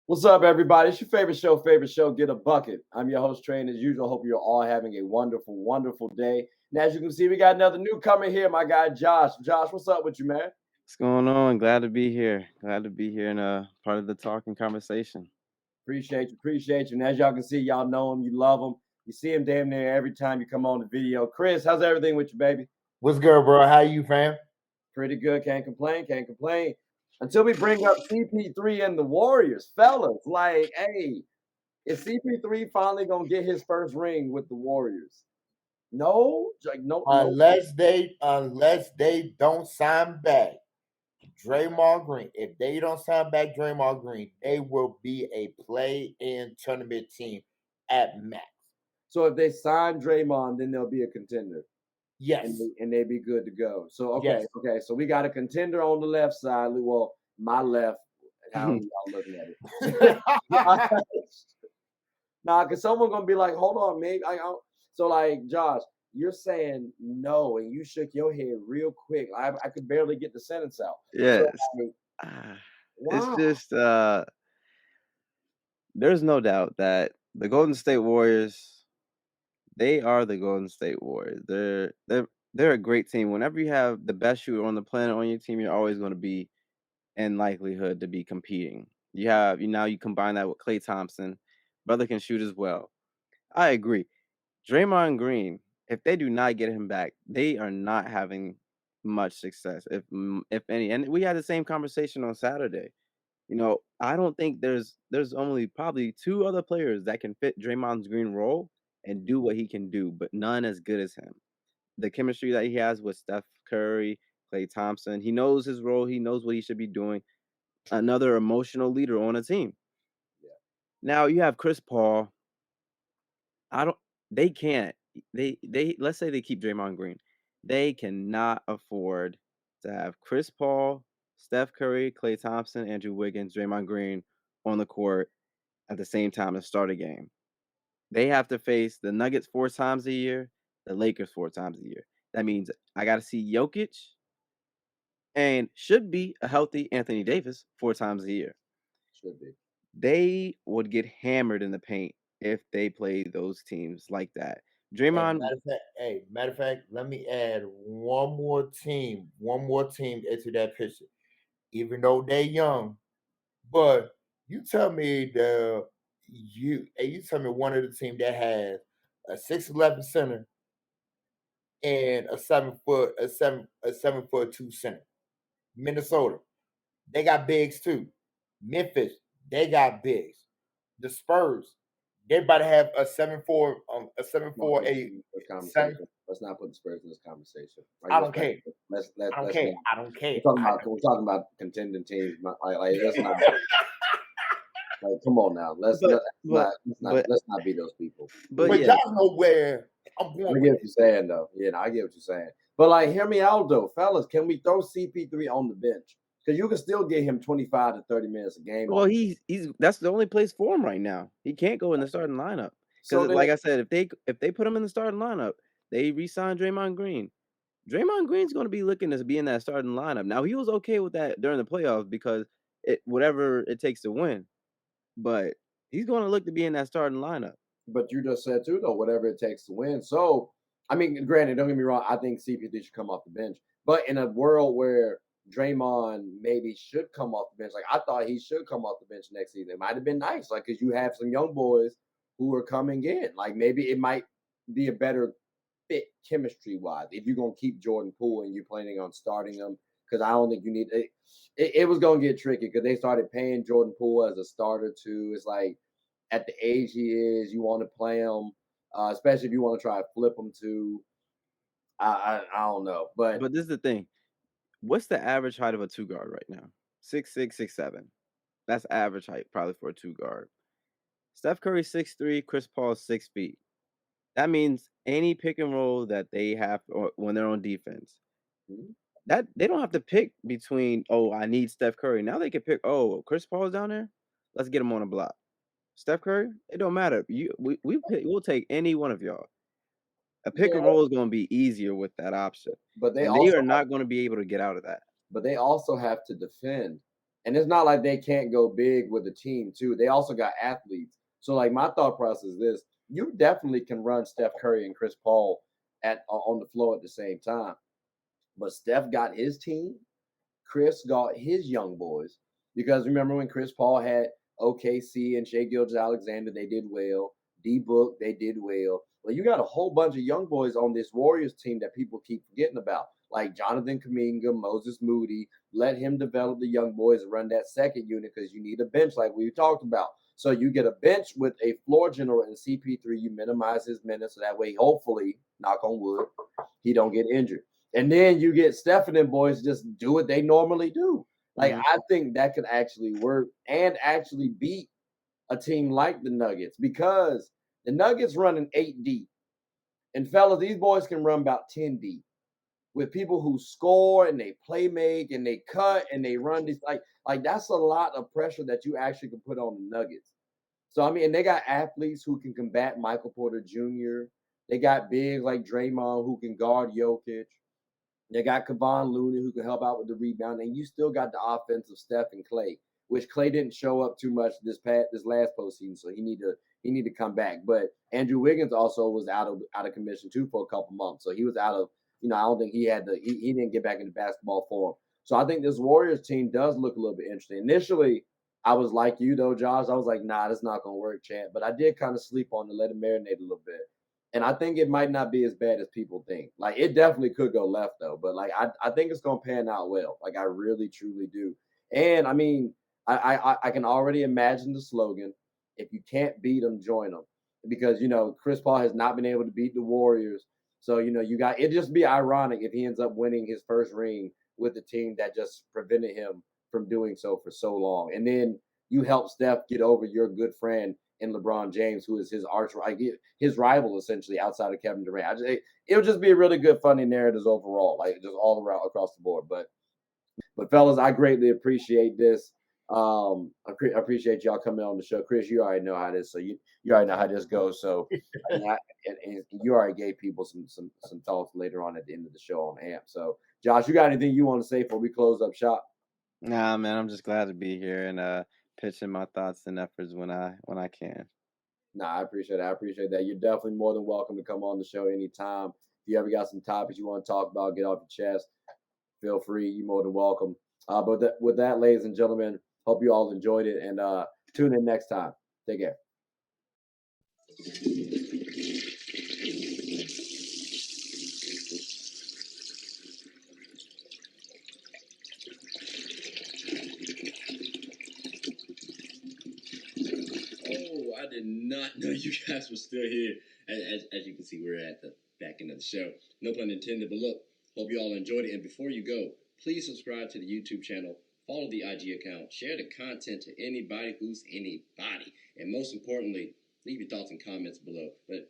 What's up, everybody? It's your favorite show, Get a Bucket. I'm your host, Train. As usual, hope you're all having a wonderful, wonderful day. And as you can see, we got another newcomer here, my guy Josh. Josh, what's up with you, man? What's going on? Glad to be here. Glad to be here and part of the talking conversation. Appreciate you. And as y'all can see, y'all know him, you love him. You see him damn near every time you come on the video. Chris, how's everything with you, baby? What's good, bro? How you, fam? Pretty good. Can't complain. Can't complain. Until we bring up CP3 and the Warriors, fellas. Like, hey, is CP3 finally gonna get his first ring with the Warriors? No, like no. Unless they don't sign back Draymond Green. If they don't sign back Draymond Green, they will be a play-in tournament team at max. So if they sign Draymond, then they'll be a contender. Yes. And they be good to go. So Yes. okay. So we got a contender on the left side. Well, my left. How y'all looking at it? Nah, because someone gonna be like, hold on, maybe so like Josh, you're saying no, and you shook your head real quick. I could barely get the sentence out. So, Yes. It's wow. just there's no doubt that the Golden State Warriors, they are the Golden State Warriors. They're a great team. Whenever you have the best shooter on the planet on your team, you're always going to be in likelihood to be competing. You combine that with Klay Thompson, brother can shoot as well. I agree. Draymond Green, if they do not get him back, they are not having much success, if any. And we had the same conversation on Saturday. I don't think there's only probably two other players that can fit Draymond's Green role and do what he can do, but none as good as him. The chemistry that he has with Steph Curry, Klay Thompson, he knows his role, he knows what he should be doing. Another emotional leader on a team. Yeah. Now you have Chris Paul. I don't. They can't. They. Let's say they keep Draymond Green. They cannot afford to have Chris Paul, Steph Curry, Klay Thompson, Andrew Wiggins, Draymond Green on the court at the same time to start a game. They have to face the Nuggets 4 times a year, the Lakers 4 times a year. That means I got to see Jokic and should be a healthy Anthony Davis 4 times a year. Should be. They would get hammered in the paint if they play those teams like that. Draymond. Matter of fact, let me add one more team into that picture. Even though they're young, but you tell me one of the team that has a 6'11" center and a 7'2" center. Minnesota, they got bigs too. Memphis, they got bigs. The Spurs, they about to have a 7'4", a 7'4", Let's not put the Spurs in this conversation. I don't care. I don't care. We're talking about contending teams. Like let's not. Like, come on now. Let's not be those people. But yeah, y'all know where I'm going. I get what you're saying, though. Yeah, I get what you're saying. But like, hear me out, though, fellas. Can we throw CP3 on the bench? Because you can still get him 25 to 30 minutes a game. Well, he's that's the only place for him right now. He can't go in the starting lineup because, like I said, if they put him in the starting lineup, they re-sign Draymond Green. Draymond Green's going to be looking to be in that starting lineup. Now he was okay with that during the playoffs because whatever it takes to win, but he's going to look to be in that starting lineup. But you just said too, though, whatever it takes to win. So, I mean, granted, don't get me wrong. I think CP3 should come off the bench. But in a world where Draymond maybe should come off the bench, like I thought he should come off the bench next season. It might have been nice, like because you have some young boys who are coming in. Like maybe it might be a better fit chemistry wise if you're gonna keep Jordan Poole and you're planning on starting him. Because I don't think you need it. It was gonna get tricky because they started paying Jordan Poole as a starter too. It's like at the age he is, you want to play him, especially if you want to try to flip him to. I don't know, but this is the thing. What's the average height of a 2 guard right now? 6'6", 6'7". That's average height probably for a 2 guard. Steph Curry 6'3", Chris Paul 6 feet. That means any pick and roll that they have when they're on defense, that they don't have to pick between, I need Steph Curry. Now they can pick, Chris Paul's down there. Let's get him on a block. Steph Curry, it don't matter. We'll take any one of y'all. A pick and roll is going to be easier with that option. But they are not going to be able to get out of that. But they also have to defend. And it's not like they can't go big with the team too. They also got athletes. So like my thought process is this: you definitely can run Steph Curry and Chris Paul at on the floor at the same time. But Steph got his team, Chris got his young boys. Because remember when Chris Paul had OKC and Shea Gilgeous-Alexander, they did well. D Book, they did well. Well, you got a whole bunch of young boys on this Warriors team that people keep forgetting about, like Jonathan Kuminga, Moses Moody. Let him develop the young boys and run that second unit because you need a bench, like we talked about. So you get a bench with a floor general in CP3. You minimize his minutes, so that way, hopefully, knock on wood, he don't get injured. And then you get Steph and them boys just do what they normally do. Like I think that could actually work and actually beat a team like the Nuggets because the Nuggets run an 8 deep. And fellas, these boys can run about 10 deep with people who score and they play make and they cut and they run these like that's a lot of pressure that you actually can put on the Nuggets. So I mean, and they got athletes who can combat Michael Porter Jr. They got bigs like Draymond who can guard Jokic. They got Kevon Looney who can help out with the rebound, and you still got the offense of Steph and Clay, which Clay didn't show up too much this last postseason, so he need to come back. But Andrew Wiggins also was out of commission too for a couple months, so he was out of I don't think he didn't get back into basketball form. So I think this Warriors team does look a little bit interesting. Initially, I was like you though, Josh. I was like, nah, that's not gonna work, champ. But I did kind of sleep on it, let it marinate a little bit. And I think it might not be as bad as people think. Like it definitely could go left though, but like I think it's gonna pan out well. Like I really truly do. And I mean, I can already imagine the slogan: if you can't beat them, join them. Because Chris Paul has not been able to beat the Warriors, so you got it. Just be ironic if he ends up winning his first ring with the team that just prevented him from doing so for so long. And then you help Steph get over your good friend in LeBron James, who is his rival essentially outside of Kevin Durant. It'll just be a really good, funny narratives overall, like just all around across the board. But fellas, I greatly appreciate this. I appreciate y'all coming on the show. Chris, you already know how this, so you already know how this goes. So and you already gave people some thoughts later on at the end of the show on AMP. So Josh, you got anything you want to say before we close up shop? Nah, man, I'm just glad to be here and pitching my thoughts and efforts when I can. Nah, I appreciate that. I appreciate that. You're definitely more than welcome to come on the show anytime. If you ever got some topics you want to talk about, get off your chest, feel free. You're more than welcome. But with that, ladies and gentlemen, hope you all enjoyed it and tune in next time. Take care. Oh, I did not know you guys were still here. As you can see, we're at the back end of the show. No pun intended, but look, hope you all enjoyed it. And before you go, please subscribe to the YouTube channel, follow the IG account, share the content to anybody who's anybody. And most importantly, leave your thoughts and comments below. But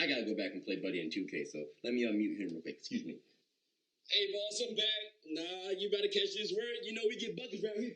I got to go back and play Buddy in 2K, so let me unmute him real quick. Excuse me. Hey, boss, I'm back. Nah, you better catch this word. You know we get buckets around here.